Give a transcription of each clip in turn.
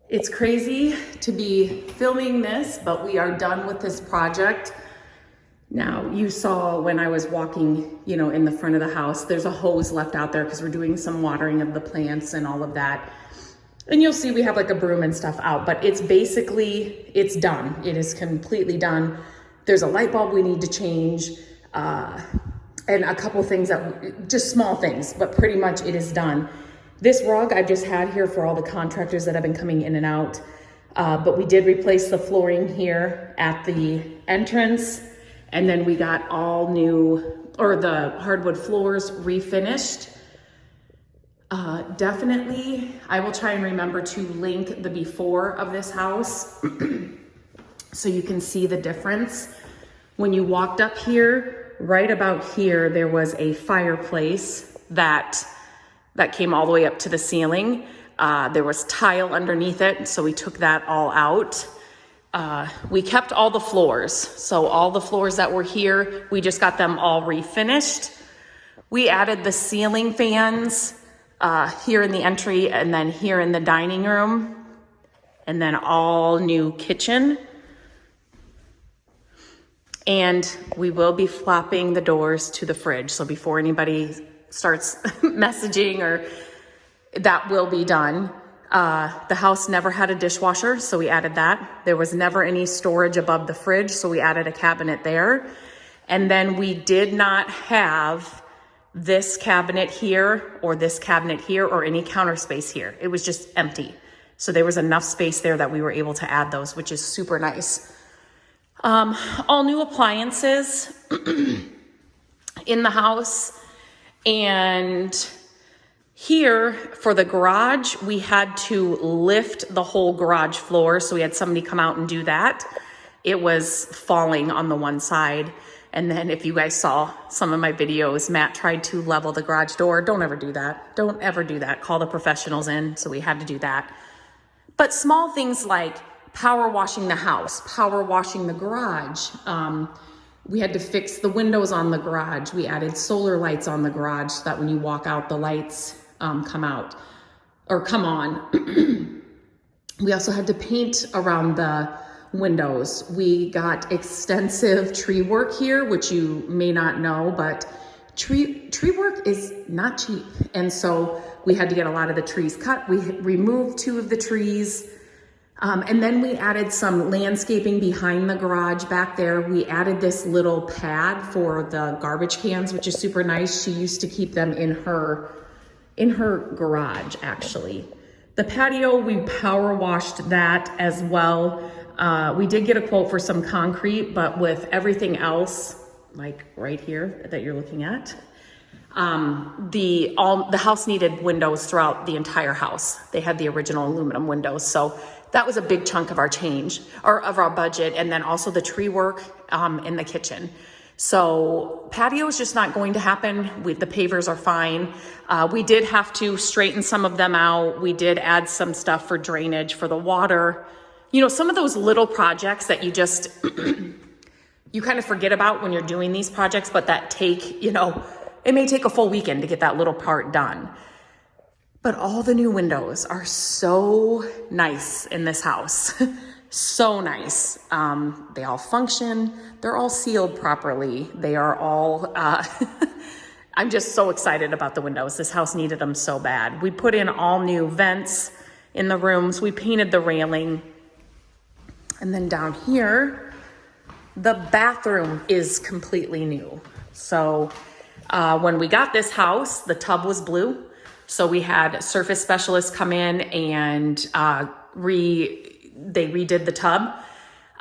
It's crazy to be filming this, but we are done with this project. Now, you saw when I was walking, in the front of the house, there's a hose left out there because we're doing some watering of the plants and all of that. And you'll see we have like a broom and stuff out, but it's done. It is completely done. There's a light bulb we need to change, and a couple things just small things, but pretty much it is done. This rug I've just had here for all the contractors that have been coming in and out. But we did replace the flooring here at the entrance. And then we got the hardwood floors refinished. Definitely, I will try and remember to link the before of this house so you can see the difference. When you walked up here, right about here, there was a fireplace that came all the way up to the ceiling. There was tile underneath it, so we took that all out. We kept all the floors. So all the floors that were here, we just got them all refinished. We added the ceiling fans here in the entry and then here in the dining room, and then all new kitchen. And we will be flopping the doors to the fridge. So before anybody starts messaging, or that will be done. The house never had a dishwasher, so we added that. There was never any storage above the fridge, so we added a cabinet there. And then we did not have this cabinet here or this cabinet here or any counter space here. It was just empty. So there was enough space there that we were able to add those, which is super nice. All new appliances in the house. And here for the garage, we had to lift the whole garage floor. So we had somebody come out and do that. It was falling on the one side. And then if you guys saw some of my videos, Matt tried to level the garage door. Don't ever do that. Don't ever do that. Call the professionals in. So we had to do that. But small things like power washing the house, power washing the garage. We had to fix the windows on the garage. We added solar lights on the garage so that when you walk out, the lights come on. We also had to paint around the windows. We got extensive tree work here, which you may not know, but tree work is not cheap. And so we had to get a lot of the trees cut. We removed 2 of the trees. And then we added some landscaping behind the garage back there. We added this little pad for the garbage cans, which is super nice. She used to keep them in her garage, actually. The patio, we power washed that as well. We did get a quote for some concrete, but with everything else, like right here that you're looking at, the house needed windows throughout the entire house. They had the original aluminum windows. So that was a big chunk of our of our budget. And then also the tree work in the kitchen. So patio is just not going to happen. The pavers are fine. We did have to straighten some of them out. We did add some stuff for drainage for the water. Some of those little projects that you just, you kind of forget about when you're doing these projects, but that take, it may take a full weekend to get that little part done. But all the new windows are so nice in this house. So nice. They all function. They're all sealed properly. They are all, I'm just so excited about the windows. This house needed them so bad. We put in all new vents in the rooms. We painted the railing. And then down here, the bathroom is completely new. So when we got this house, the tub was blue. So we had surface specialists come in and they redid the tub.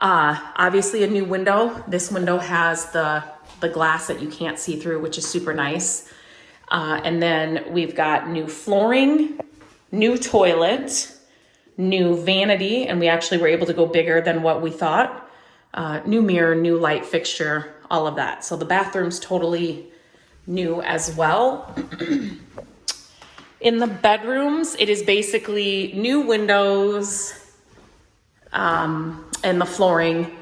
Obviously a new window. This window has the glass that you can't see through, which is super nice. And then we've got new flooring, new toilet, new vanity, and we actually were able to go bigger than what we thought. New mirror, new light fixture, all of that. So the bathroom's totally new as well. In the bedrooms, it is basically new windows, and the flooring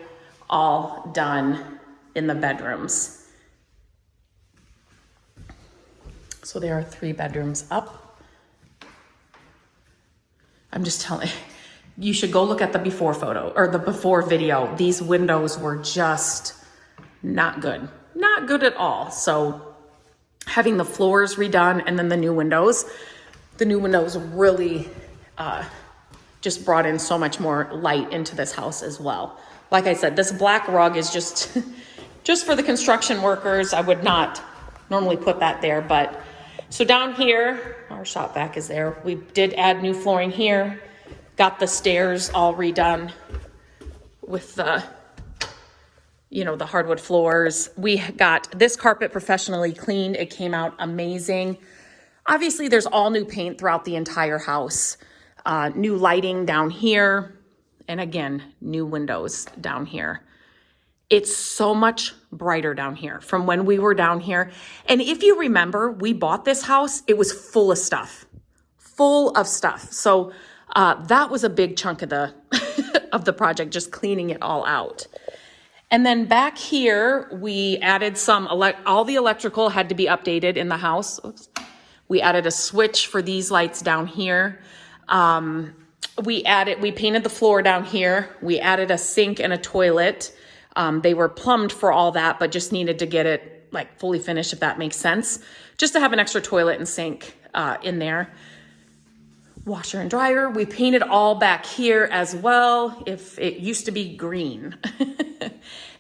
all done in the bedrooms. So there are 3 bedrooms up. I'm just telling, you should go look at the before photo or the before video. These windows were just not good. Not good at all. So having the floors redone and then the new windows really just brought in so much more light into this house as well. Like I said, this black rug is just just for the construction workers. I would not normally put that there, but so down here, our shop vac is there. We did add new flooring here, got the stairs all redone with the, you know, the hardwood floors. We got this carpet professionally cleaned. It came out amazing. Obviously, there's all new paint throughout the entire house. New lighting down here. And again, new windows down here. It's so much brighter down here from when we were down here. And if you remember, we bought this house, it was full of stuff. So that was a big chunk of the of the project, just cleaning it all out. And then back here, we added some, all the electrical had to be updated in the house. Oops. We added a switch for these lights down here. We painted the floor down here. We added a sink and a toilet. They were plumbed for all that, but just needed to get it like fully finished, if that makes sense. Just to have an extra toilet and sink in there. Washer and dryer. We painted all back here as well. If it used to be green.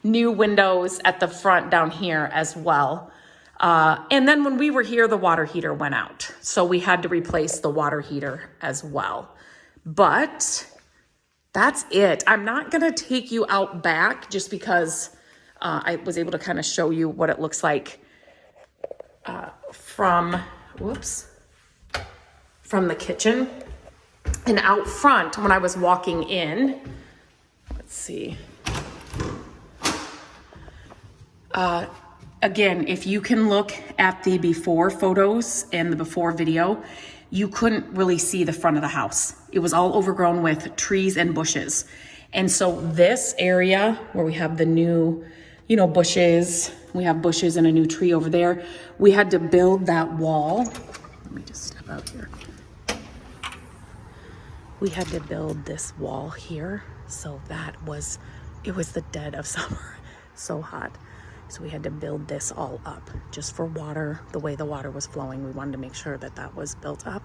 New windows at the front down here as well. And then when we were here, the water heater went out. So we had to replace the water heater as well. But that's it. I'm not going to take you out back just because I was able to kind of show you what it looks like from the kitchen. And out front, when I was walking in, let's see. Again, if you can look at the before photos and the before video, you couldn't really see the front of the house. It was all overgrown with trees and bushes. And so this area where we have the new, you know, bushes, we have bushes and a new tree over there. We had to build that wall. Let me just step out here. We had to build this wall here. So it was the dead of summer, so hot. So we had to build this all up just for water. The way the water was flowing, we wanted to make sure that that was built up.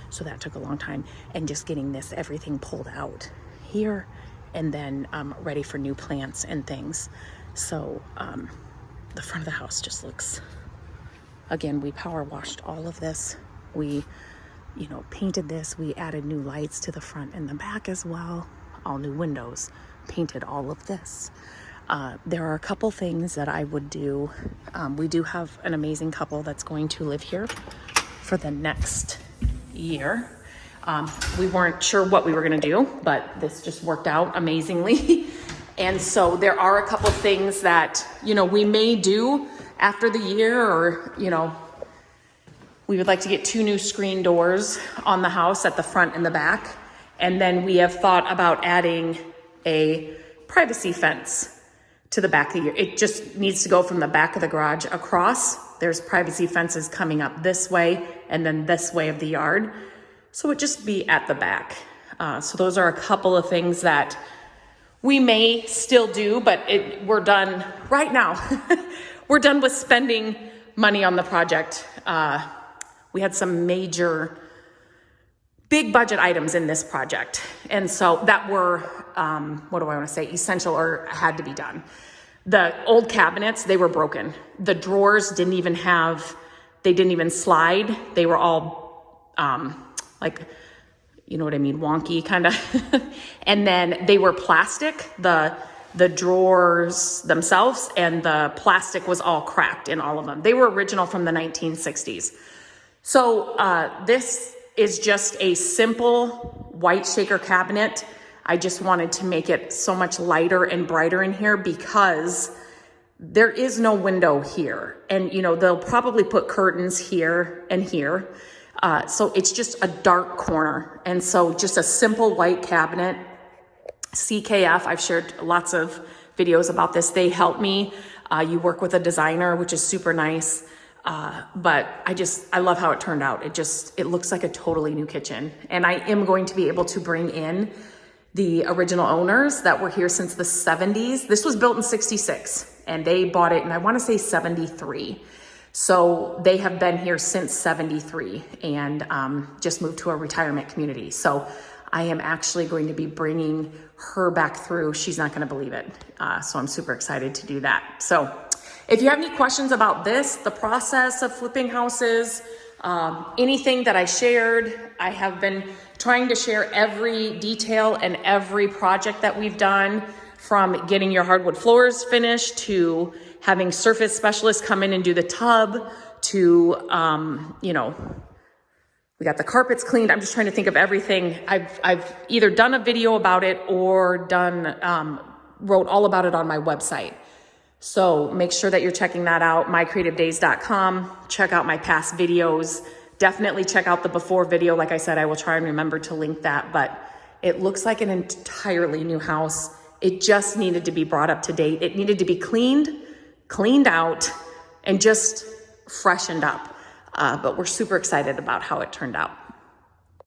So that took a long time. And just getting everything pulled out here and then ready for new plants and things. So the front of the house just looks, again, we power washed all of this. We, you know, painted this. We added new lights to the front and the back as well. All new windows, painted all of this. There are a couple things that I would do. We do have an amazing couple that's going to live here for the next year. We weren't sure what we were going to do, but this just worked out amazingly. And so there are a couple things that, you know, we may do after the year, or, you know, we would like to get 2 new screen doors on the house at the front and the back. And then we have thought about adding a privacy fence to the back of the yard. It just needs to go from the back of the garage across. There's privacy fences coming up this way and then this way of the yard. So it just be at the back. So those are a couple of things that we may still do, but we're done right now. We're done with spending money on the project. We had some major big budget items in this project. And so that were, what do I want to say, essential or had to be done. The old cabinets, they were broken. The drawers didn't even slide. They were all like, you know what I mean, wonky kind of. And then they were plastic, the drawers themselves, and the plastic was all cracked in all of them. They were original from the 1960s. So this is just a simple white shaker cabinet. I just wanted to make it so much lighter and brighter in here because there is no window here. And, you know, they'll probably put curtains here and here. So it's just a dark corner. And so just a simple white cabinet. CKF, I've shared lots of videos about this. They help me. You work with a designer, which is super nice. But I love how it turned out. It looks like a totally new kitchen. And I am going to be able to bring in the original owners that were here since the 70s. This was built in 66 and they bought it in, I want to say 73. So they have been here since 73 and just moved to a retirement community. So I am actually going to be bringing her back through. She's not going to believe it. So I'm super excited to do that. So if you have any questions about this, the process of flipping houses, anything that I shared, I have been trying to share every detail and every project that we've done, from getting your hardwood floors finished to having surface specialists come in and do the tub to, you know, we got the carpets cleaned. I'm just trying to think of everything. I've either done a video about it or wrote all about it on my website. So make sure that you're checking that out, mycreativedays.com. Check out my past videos. Definitely check out the before video. Like I said, I will try and remember to link that, but it looks like an entirely new house. It just needed to be brought up to date. It needed to be cleaned out, and just freshened up. But we're super excited about how it turned out.